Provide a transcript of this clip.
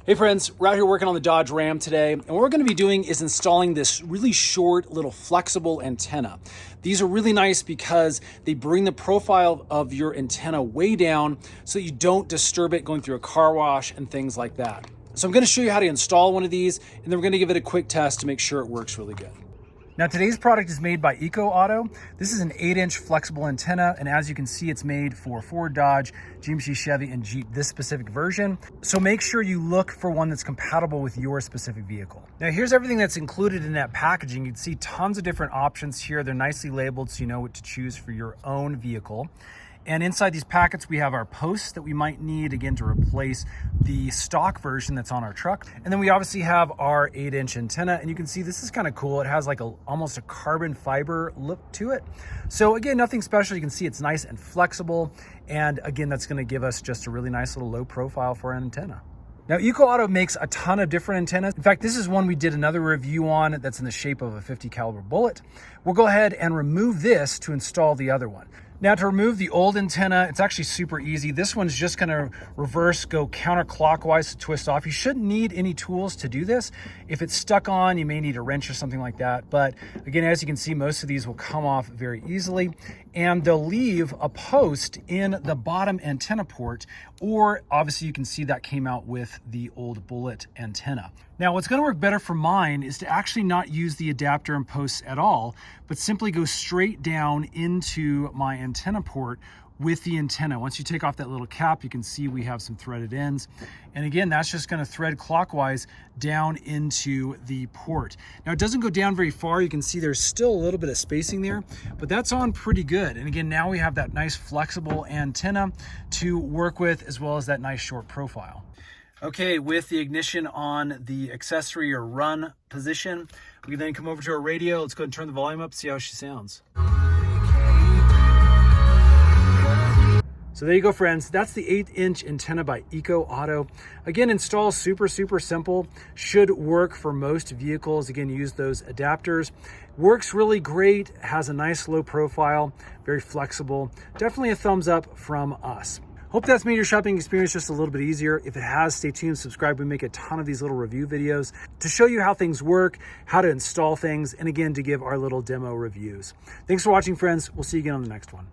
Hey friends, we're out here working on the Dodge Ram today, and what we're going to be doing is installing this really short little flexible antenna. These are really nice because they bring the profile of your antenna way down so you don't disturb it going through a car wash and things like that. So I'm going to show you how to install one of these, and then we're going to give it a quick test to make sure it works really good. Now today's product is made by EcoAuto. This is an 8-inch flexible antenna, and as you can see, it's made for Ford, Dodge, GMC, Chevy, and Jeep, this specific version. So make sure you look for one that's compatible with your specific vehicle. Now here's everything that's included in that packaging. You can see tons of different options here. They're nicely labeled so you know what to choose for your own vehicle. And inside these packets, we have our posts that we might need, again, to replace the stock version that's on our truck. And then we obviously have our 8-inch antenna. And you can see this is kind of cool. It has like almost a carbon fiber look to it. So again, nothing special. You can see it's nice and flexible. And again, that's going to give us just a really nice little low profile for an antenna. Now, EcoAuto makes a ton of different antennas. In fact, this is one we did another review on that's in the shape of a 50 caliber bullet. We'll go ahead and remove this to install the other one. Now, to remove the old antenna, it's actually super easy. This one's just gonna reverse, go counterclockwise to twist off. You shouldn't need any tools to do this. If it's stuck on, you may need a wrench or something like that. But again, as you can see, most of these will come off very easily, and they'll leave a post in the bottom antenna port, or obviously you can see that came out with the old bullet antenna. Now, what's gonna work better for mine is to actually not use the adapter and posts at all, but simply go straight down into my antenna port with the antenna. Once you take off that little cap, you can see we have some threaded ends. And again, that's just gonna thread clockwise down into the port. Now, it doesn't go down very far. You can see there's still a little bit of spacing there, but that's on pretty good. And again, now we have that nice flexible antenna to work with, as well as that nice short profile. Okay, with the ignition on the accessory or run position, we can then come over to our radio. Let's go ahead and turn the volume up, see how she sounds. So there you go, friends. That's the 8-inch antenna by EcoAuto. Again, install super simple. Should work for most vehicles. Again, use those adapters. Works really great, has a nice low profile, very flexible. Definitely a thumbs up from us. Hope that's made your shopping experience just a little bit easier. If it has, stay tuned, subscribe. We make a ton of these little review videos to show you how things work, how to install things, and again, to give our little demo reviews. Thanks for watching, friends. We'll see you again on the next one.